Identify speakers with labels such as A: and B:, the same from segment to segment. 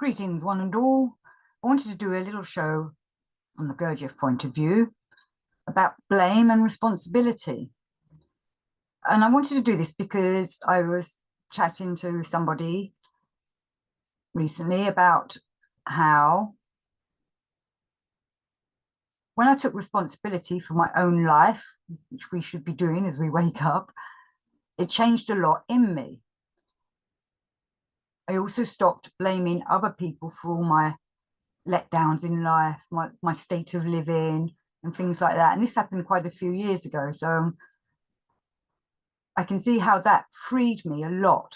A: Greetings, one and all. I wanted to do a little show from the Gurdjieff point of view about blame and responsibility. And I wanted to do this because I was chatting to somebody recently about how when I took responsibility for my own life, which we should be doing as we wake up, it changed a lot in me. I also stopped blaming other people for all my letdowns in life, my state of living and things like that. And this happened quite a few years ago. So I can see how that freed me a lot.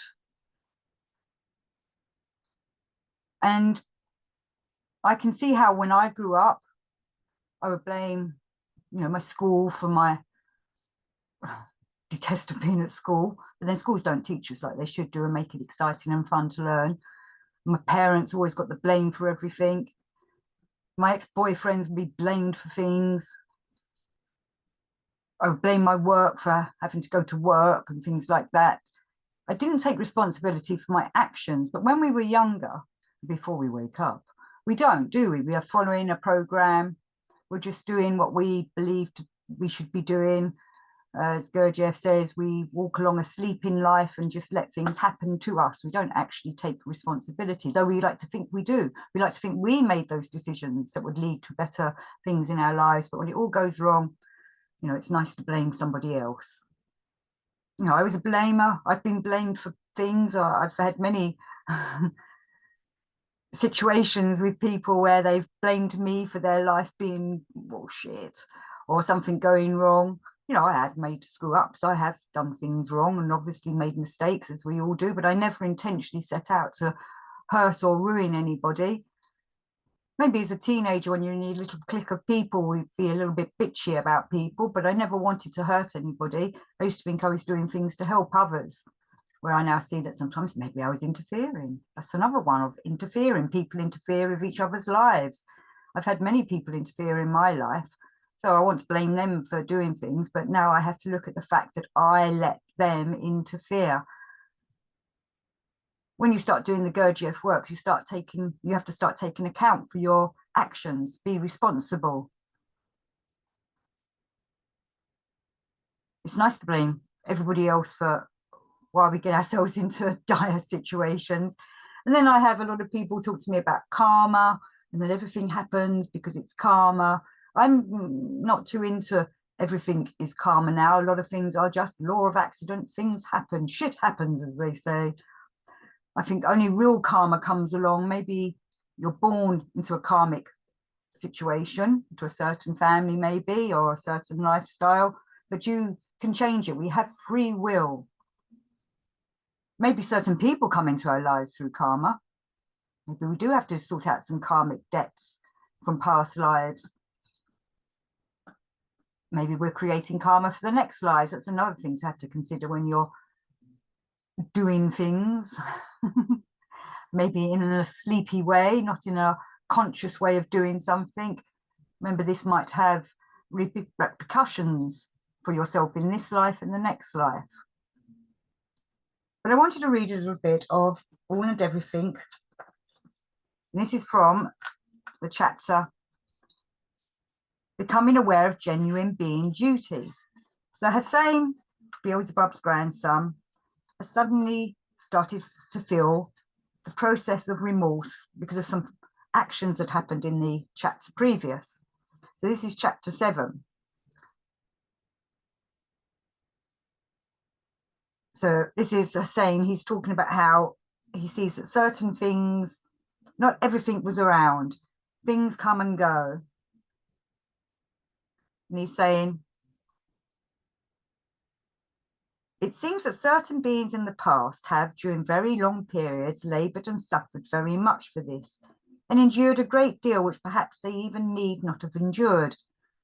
A: And I can see how when I grew up, I would blame, my school for my detest of being at school. But then schools don't teach us like they should do and make it exciting and fun to learn. My parents always got the blame for everything. My ex-boyfriends would be blamed for things. I would blame my work for having to go to work and things like that. I didn't take responsibility for my actions, but when we were younger, before we wake up, we don't, do we? We are following a program. We're just doing what we believed we should be doing. As Gurdjieff says, we walk along a sleeping life and just let things happen to us. We don't actually take responsibility, though we like to think we do. We like to think we made those decisions that would lead to better things in our lives. But when it all goes wrong, it's nice to blame somebody else. I was a blamer. I've been blamed for things. I've had many situations with people where they've blamed me for their life being bullshit or something going wrong. I had made screw ups. I have done things wrong and obviously made mistakes, as we all do, but I never intentionally set out to hurt or ruin anybody. Maybe as a teenager, when you're in a little clique of people, we'd be a little bit bitchy about people, but I never wanted to hurt anybody. I used to think I was doing things to help others, where I now see that sometimes maybe I was interfering. That's another one of interfering. People interfere with each other's lives. I've had many people interfere in my life, so I want to blame them for doing things, but now I have to look at the fact that I let them interfere. When you start doing the Gurdjieff work, you have to start taking account for your actions, be responsible. It's nice to blame everybody else for why we get ourselves into dire situations. And then I have a lot of people talk to me about karma and that everything happens because it's karma. I'm not too into everything is karma now. A lot of things are just law of accident. Things happen. Shit happens, as they say. I think only real karma comes along. Maybe you're born into a karmic situation, to a certain family maybe, or a certain lifestyle, but you can change it. We have free will. Maybe certain people come into our lives through karma. Maybe we do have to sort out some karmic debts from past lives. Maybe we're creating karma for the next lives. That's another thing to have to consider when you're doing things. Maybe in a sleepy way, not in a conscious way of doing something. Remember, this might have repercussions for yourself in this life and the next life. But I wanted to read a little bit of All and Everything. And this is from the chapter Becoming Aware of Genuine Being Duty. So Hussein, Beelzebub's grandson, has suddenly started to feel the process of remorse because of some actions that happened in the chapter previous. So this is chapter 7. So this is Hussein. He's talking about how he sees that certain things, not everything was around. Things come and go. And he's saying, it seems that certain beings in the past have, during very long periods, laboured and suffered very much for this, and endured a great deal which perhaps they even need not have endured.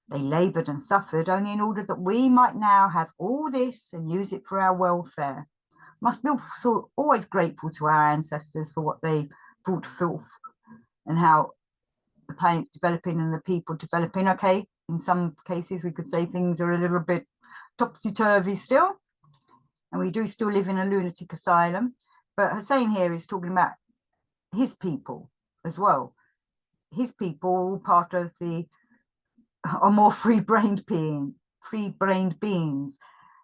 A: They laboured and suffered only in order that we might now have all this and use it for our welfare. Must be always grateful to our ancestors for what they brought forth and how the planet's developing and the people developing. Okay, in some cases we could say things are a little bit topsy-turvy still, and we do still live in a lunatic asylum. But Hussein here is talking about his people, as well. His people are all part of the are more free-brained beings.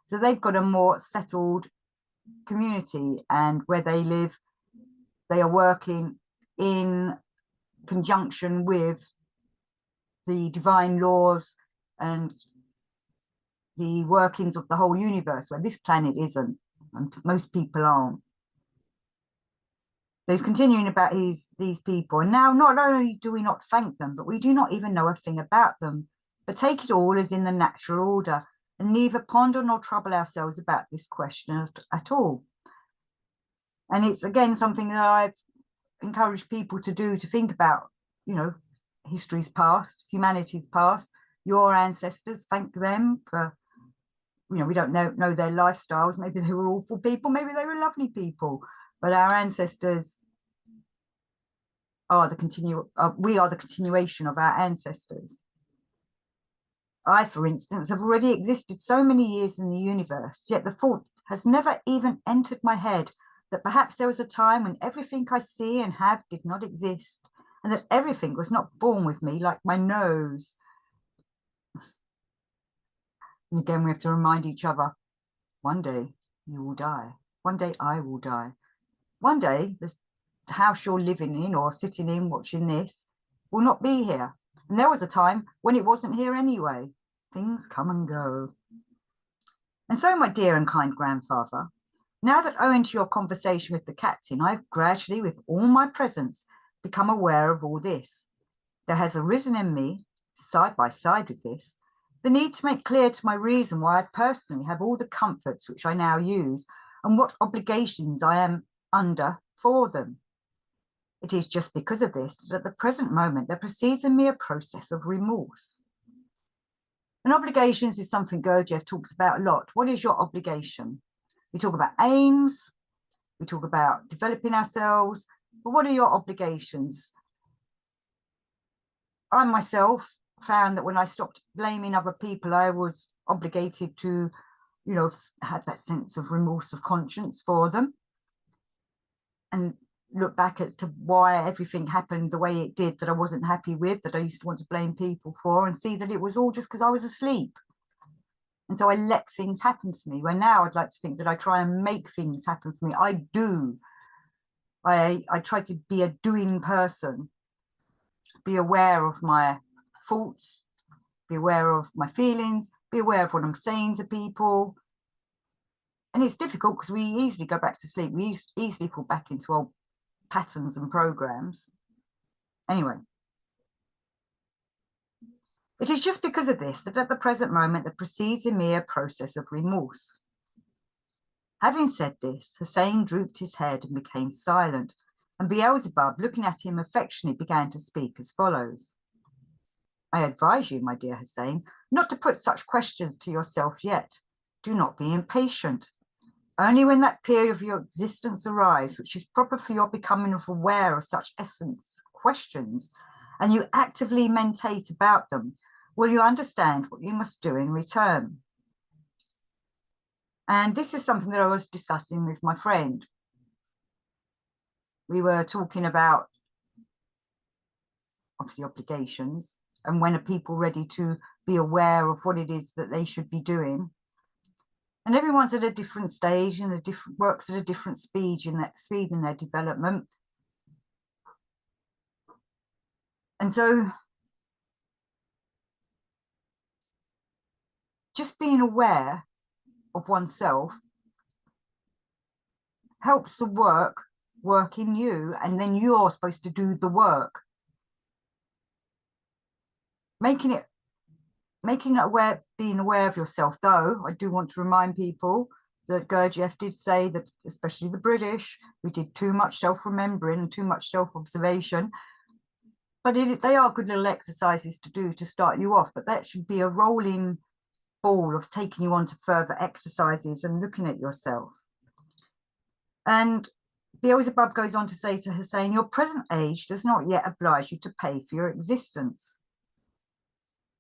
A: So they've got a more settled community, and where they live, they are working in conjunction with the divine laws and the workings of the whole universe, where this planet isn't, and most people aren't. So he's continuing about these people. And now not only do we not thank them, but we do not even know a thing about them, but take it all as in the natural order, and neither ponder nor trouble ourselves about this question at all. And it's again something that I've encouraged people to do, to think about, you know, history's past, humanity's past, your ancestors, thank them for, you know, we don't know their lifestyles. Maybe they were awful people, maybe they were lovely people, but our ancestors are we are the continuation of our ancestors. I, for instance, have already existed so many years in the universe, yet the thought has never even entered my head that perhaps there was a time when everything I see and have did not exist, and that everything was not born with me, like my nose. And again, we have to remind each other, one day you will die. One day I will die. One day the house you're living in or sitting in watching this will not be here. And there was a time when it wasn't here anyway. Things come and go. And so, my dear and kind grandfather, now that owing to your conversation with the captain, I've gradually, with all my presence, become aware of all this, there has arisen in me, side by side with this, the need to make clear to my reason why I personally have all the comforts which I now use, and what obligations I am under for them. It is just because of this that at the present moment there proceeds in me a process of remorse. And obligations is something Gurdjieff talks about a lot. What is your obligation? We talk about aims, we talk about developing ourselves, but what are your obligations? I myself found that when I stopped blaming other people, I was obligated to, you know, have that sense of remorse of conscience for them, and look back as to why everything happened the way it did, that I wasn't happy with, that I used to want to blame people for, and see that it was all just because I was asleep. And so I let things happen to me, where now I'd like to think that I try and make things happen for me. I do. I try to be a doing person, be aware of my thoughts, be aware of my feelings, be aware of what I'm saying to people. And it's difficult because we easily go back to sleep. We easily fall back into old patterns and programs. Anyway, it is just because of this that at the present moment there proceeds in me a process of remorse. Having said this, Hussein drooped his head and became silent, and Beelzebub, looking at him affectionately, began to speak as follows. I advise you, my dear Hussein, not to put such questions to yourself yet. Do not be impatient. Only when that period of your existence arrives, which is proper for your becoming aware of such essence questions, and you actively meditate about them, will you understand what you must do in return. And this is something that I was discussing with my friend. We were talking about, obviously, obligations, and when are people ready to be aware of what it is that they should be doing. And everyone's at a different stage and works at a different speed in their development. And so just being aware of oneself helps the work in you, and then you're supposed to do the work. Making it aware, being aware of yourself, though, I do want to remind people that Gurdjieff did say that, especially the British, we did too much self-remembering and too much self-observation. But they are good little exercises to do to start you off, but that should be a rolling ball of taking you on to further exercises and looking at yourself. And Beelzebub goes on to say to Hussein, your present age does not yet oblige you to pay for your existence.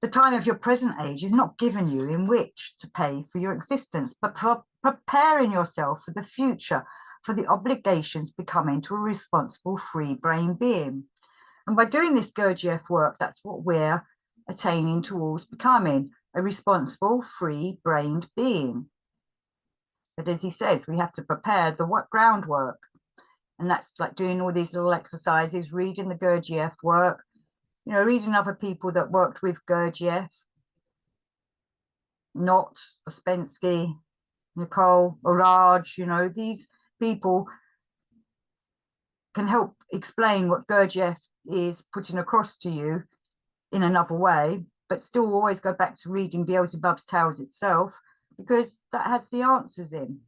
A: The time of your present age is not given you in which to pay for your existence, but for preparing yourself for the future, for the obligations becoming to a responsible free brain being. And by doing this Gurdjieff work, that's what we're attaining towards becoming a responsible, free-brained being. But as he says, we have to prepare the groundwork. And that's like doing all these little exercises, reading the Gurdjieff work, you know, reading other people that worked with Gurdjieff, Not Ospensky, Nicole, Oraj, you know, these people can help explain what Gurdjieff is putting across to you in another way, but still always go back to reading Beelzebub's Tales itself, because that has the answers in.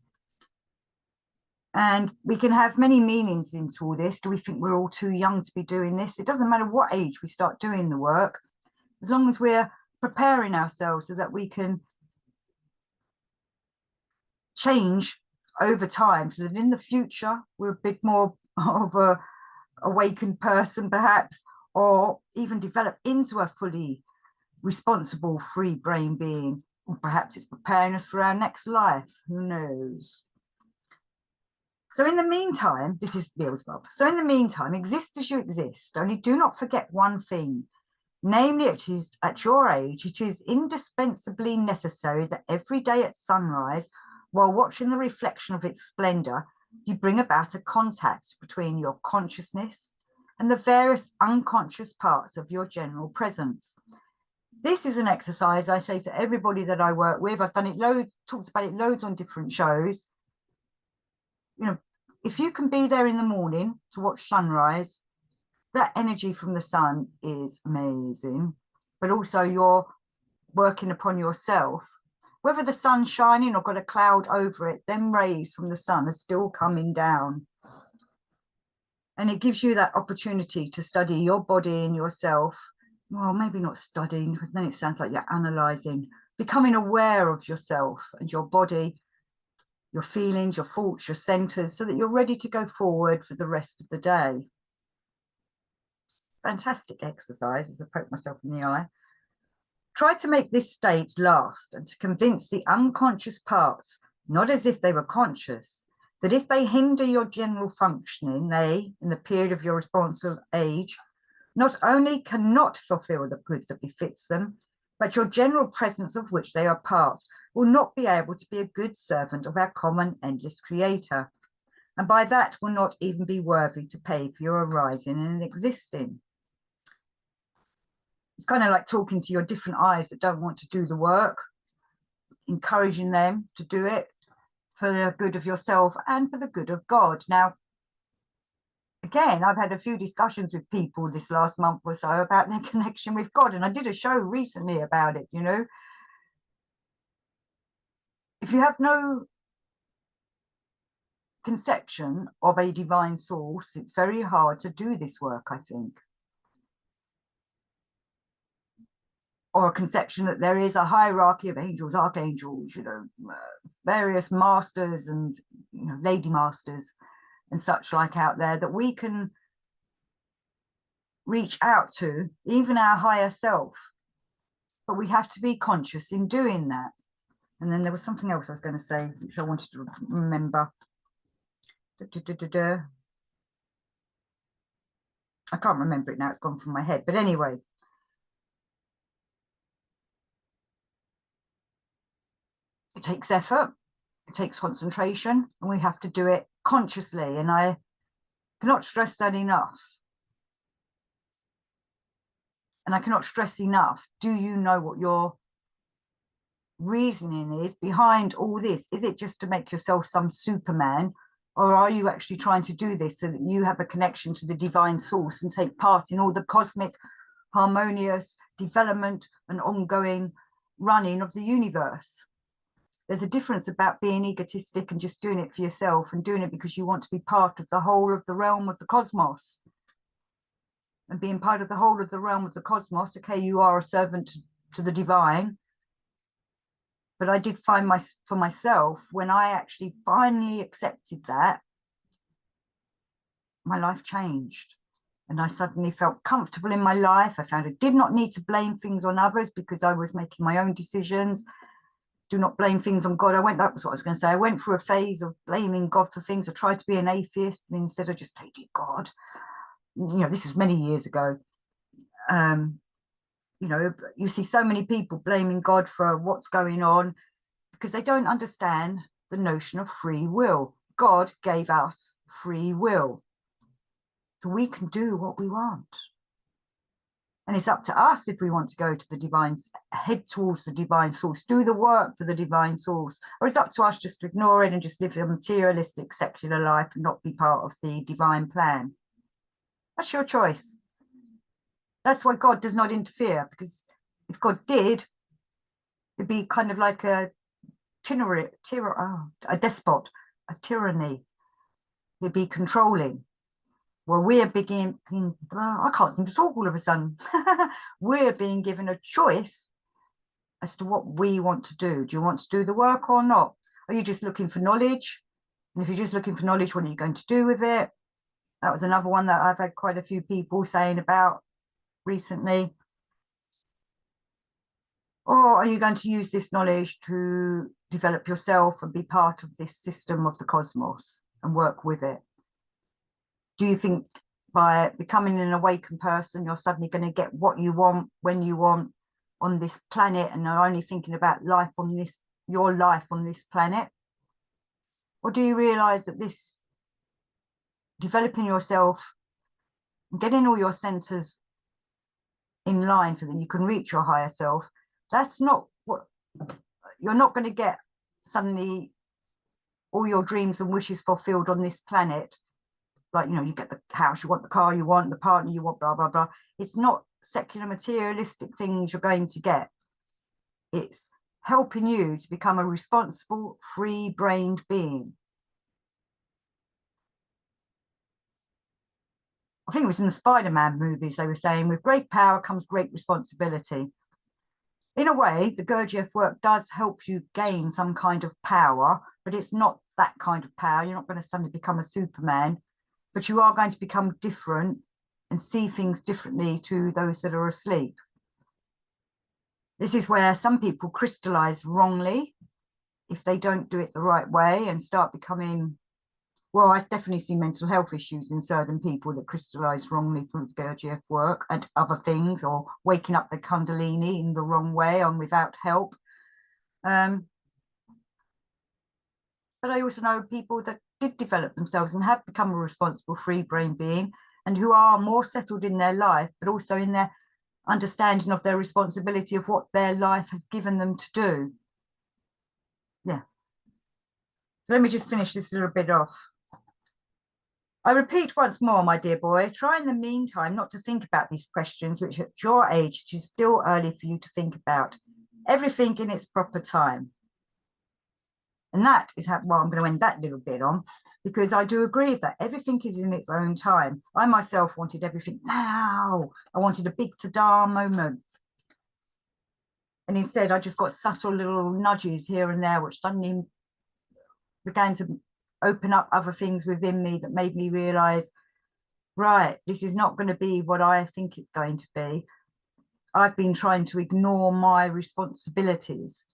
A: And we can have many meanings into all this. Do we think we're all too young to be doing this? It doesn't matter what age we start doing the work, as long as we're preparing ourselves so that we can change over time, so that in the future we're a bit more of a awakened person perhaps, or even develop into a fully responsible free brain being, or perhaps it's preparing us for our next life, who knows. So in the meantime, this is Beelzebub. So in the meantime, exist as you exist, only do not forget one thing, namely at your age, it is indispensably necessary that every day at sunrise, while watching the reflection of its splendor, you bring about a contact between your consciousness and the various unconscious parts of your general presence. This is an exercise I say to everybody that I work with. I've done it loads, talked about it loads on different shows. You know, if you can be there in the morning to watch sunrise, that energy from the sun is amazing, but also you're working upon yourself. Whether the sun's shining or got a cloud over it, them rays from the sun are still coming down. And it gives you that opportunity to study your body and yourself. Well, maybe not studying, because then it sounds like you're analysing. Becoming aware of yourself and your body, your feelings, your thoughts, your centres, so that you're ready to go forward for the rest of the day. Fantastic exercise, as I poke myself in the eye. Try to make this state last and to convince the unconscious parts, not as if they were conscious, that if they hinder your general functioning, they, in the period of your responsive age, not only cannot fulfill the good that befits them, but your general presence of which they are part will not be able to be a good servant of our common endless creator, and by that will not even be worthy to pay for your arising and existing. It's kind of like talking to your different eyes that don't want to do the work, encouraging them to do it for the good of yourself and for the good of God. Now, again, I've had a few discussions with people this last month or so about their connection with God, and I did a show recently about it, you know. If you have no conception of a divine source, it's very hard to do this work, I think. Or a conception that there is a hierarchy of angels, archangels, you know, various masters and, you know, lady masters and such like out there that we can reach out to, even our higher self. But we have to be conscious in doing that. And then there was something else I was going to say, which I wanted to remember. I can't remember it now, it's gone from my head. But anyway, it takes effort, it takes concentration, and we have to do it consciously. And I cannot stress that enough. And I cannot stress enough, do you know what your reasoning is behind all this? Is it just to make yourself some Superman? Or are you actually trying to do this so that you have a connection to the divine source and take part in all the cosmic, harmonious development and ongoing running of the universe? There's a difference about being egotistic and just doing it for yourself and doing it because you want to be part of the whole of the realm of the cosmos. And being part of the whole of the realm of the cosmos, okay, you are a servant to the divine. But I did find for myself, when I actually finally accepted that, my life changed. And I suddenly felt comfortable in my life. I found I did not need to blame things on others because I was making my own decisions. Do not blame things on God. That was what I was going to say. I went through a phase of blaming God for things. I tried to be an atheist instead of just hating God. this is many years ago. You see so many people blaming God for what's going on because they don't understand the notion of free will. God gave us free will, so we can do what we want. And it's up to us if we want to go to the divine, head towards the divine source, do the work for the divine source, or it's up to us just to ignore it and just live a materialistic, secular life and not be part of the divine plan. That's your choice. That's why God does not interfere, because if God did, it'd be kind of like a despot, a tyranny. He'd be controlling. Well, we're beginning, I can't seem to talk all of a sudden. We're being given a choice as to what we want to do. Do you want to do the work or not? Are you just looking for knowledge? And if you're just looking for knowledge, what are you going to do with it? That was another one that I've had quite a few people saying about recently. Or are you going to use this knowledge to develop yourself and be part of this system of the cosmos and work with it? Do you think by becoming an awakened person, you're suddenly going to get what you want, when you want, on this planet, and are only thinking about life on this, your life on this planet? Or do you realize that this developing yourself, getting all your centers in line so that you can reach your higher self, that's not what you're not going to get suddenly all your dreams and wishes fulfilled on this planet. Like, you get the house you want, the car you want, the partner you want, blah, blah, blah. It's not secular materialistic things you're going to get. It's helping you to become a responsible, free-brained being. I think it was in the Spider-Man movies, they were saying, with great power comes great responsibility. In a way, the Gurdjieff work does help you gain some kind of power, but it's not that kind of power. You're not going to suddenly become a Superman, but you are going to become different and see things differently to those that are asleep. This is where some people crystallize wrongly if they don't do it the right way and start becoming, well, I've definitely seen mental health issues in certain people that crystallize wrongly from Gurdjieff work and other things, or waking up the Kundalini in the wrong way and without help. But I also know people that did develop themselves and have become a responsible free brain being, and who are more settled in their life, but also in their understanding of their responsibility of what their life has given them to do. Yeah. So let me just finish this little bit off. I repeat once more, my dear boy, try in the meantime not to think about these questions, which at your age, it is still early for you to think about. Everything in its proper time. And that is how, well, I'm going to end that little bit on, because I do agree with that. Everything is in its own time. I myself wanted everything now. I wanted a big ta-da moment. And instead, I just got subtle little nudges here and there, which suddenly began to open up other things within me that made me realize, right, this is not going to be what I think it's going to be. I've been trying to ignore my responsibilities.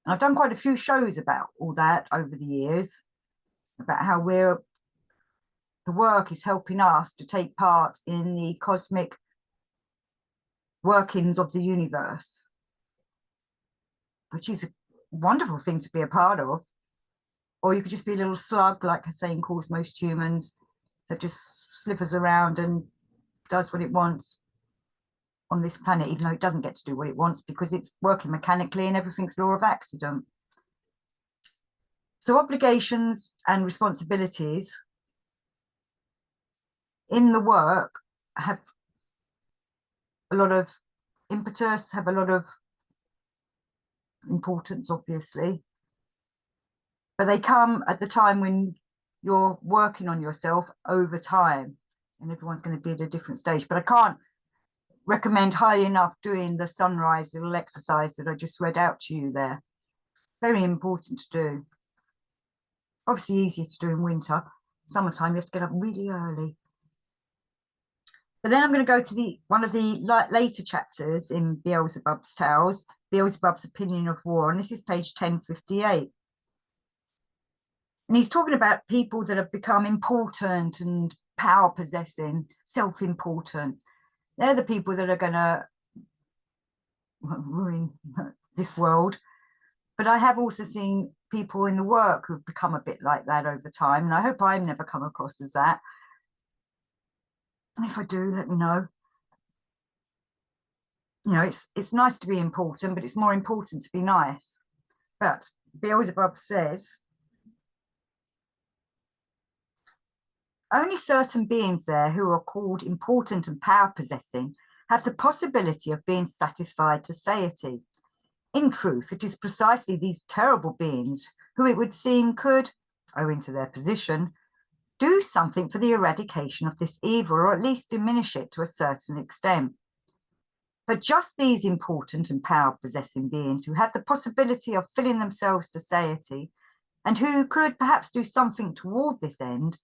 A: And I've done quite a few shows about all that over the years, about how the work is helping us to take part in the cosmic workings of the universe, which is a wonderful thing to be a part of. Or you could just be a little slug, like Hussein calls most humans, that just slithers around and does what it wants on this planet, even though it doesn't get to do what it wants because it's working mechanically and everything's law of accident. So obligations and responsibilities in the work have a lot of impetus, have a lot of importance, obviously, but they come at the time when you're working on yourself over time, and everyone's going to be at a different stage. But I can't recommend highly enough doing the sunrise little exercise that I just read out to you there. Very important to do. Obviously easier to do in winter. Summertime, you have to get up really early. But then I'm going to go to one of the later chapters in Beelzebub's Tales, Beelzebub's Opinion of War, and this is page 1058. And he's talking about people that have become important and power possessing, self-important. They're the people that are going to ruin this world. But I have also seen people in the work who've become a bit like that over time. And I hope I've never come across as that. And if I do, let me know. You know, it's nice to be important, but it's more important to be nice. But Beelzebub says, only certain beings there who are called important and power possessing have the possibility of being satisfied to satiety. In truth, it is precisely these terrible beings who it would seem could, owing to their position, do something for the eradication of this evil, or at least diminish it to a certain extent. But just these important and power-possessing beings who have the possibility of filling themselves to satiety, and who could perhaps do something toward this end,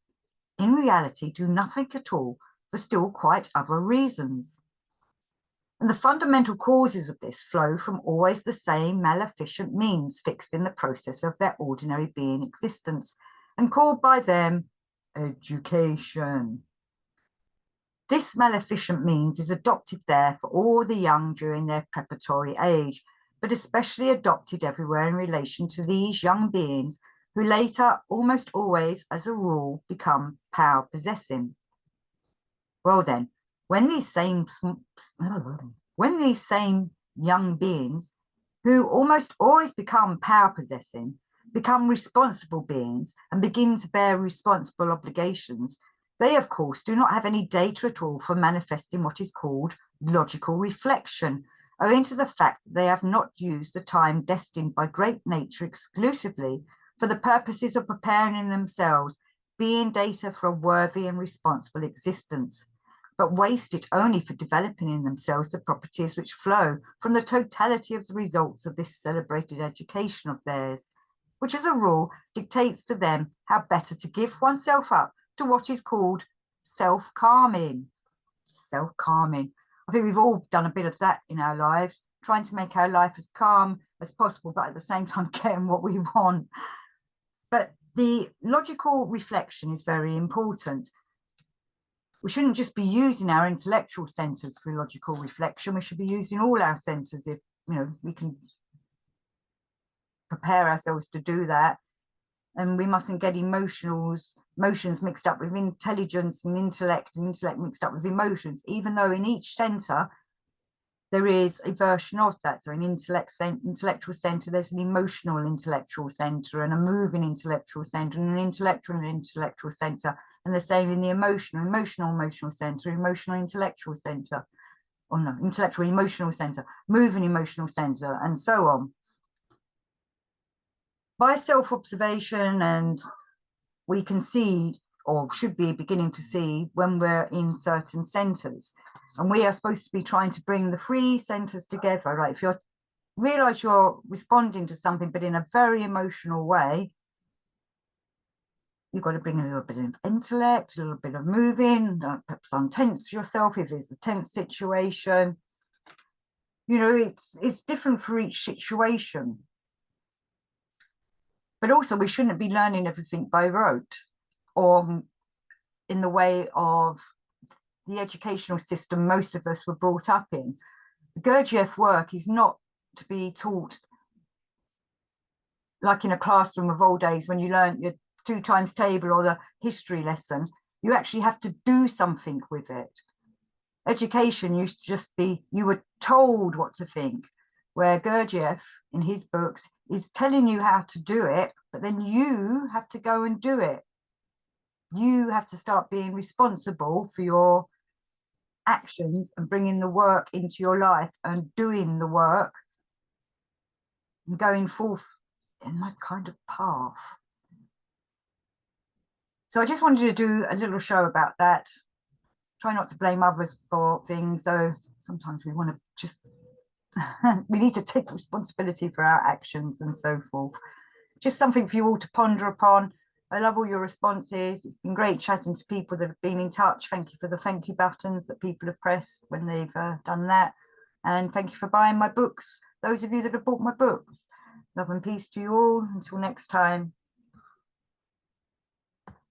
A: in reality do nothing at all for still quite other reasons. And the fundamental causes of this flow from always the same maleficent means fixed in the process of their ordinary being existence, and called by them education. This maleficent means is adopted there for all the young during their preparatory age, but especially adopted everywhere in relation to these young beings who later, almost always as a rule, become power possessing. Well then, when these same young beings who almost always become power possessing become responsible beings and begin to bear responsible obligations, they of course do not have any data at all for manifesting what is called logical reflection, owing to the fact that they have not used the time destined by great nature exclusively for the purposes of preparing in themselves being data for a worthy and responsible existence, but waste it only for developing in themselves the properties which flow from the totality of the results of this celebrated education of theirs, which as a rule dictates to them how better to give oneself up to what is called self-calming. Self-calming. I think we've all done a bit of that in our lives, trying to make our life as calm as possible, but at the same time getting what we want. But the logical reflection is very important. We shouldn't just be using our intellectual centers for logical reflection. We should be using all our centers if, you know, we can prepare ourselves to do that. And we mustn't get emotions mixed up with intelligence and intellect mixed up with emotions, even though in each center there is a version of that. So in intellectual center, there's an emotional intellectual center and a moving intellectual center and an intellectual center, and the same in the emotional center, emotional intellectual center, or no, intellectual emotional center, moving emotional center, and so on. By self-observation, and we can see, or should be beginning to see, when we're in certain centers, and we are supposed to be trying to bring the three centers together. Right? If you realize you're responding to something but in a very emotional way, you've got to bring a little bit of intellect, a little bit of moving, perhaps untense yourself if it's a tense situation. You know, it's different for each situation. But also we shouldn't be learning everything by rote, or in the way of the educational system most of us were brought up in. The Gurdjieff work is not to be taught like in a classroom of old days when you learn your 2 times table or the history lesson. You actually have to do something with it. Education used to just be, you were told what to think, where Gurdjieff in his books is telling you how to do it, but then you have to go and do it. You have to start being responsible for your actions and bringing the work into your life and doing the work and going forth in that kind of path. So I just wanted to do a little show about that. Try not to blame others for things, though sometimes we want to just we need to take responsibility for our actions and so forth. Just something for you all to ponder upon. I love all your responses. It's been great chatting to people that have been in touch. Thank you for the thank you buttons that people have pressed when they've done that. And thank you for buying my books. Those of you that have bought my books. Love and peace to you all. Until next time.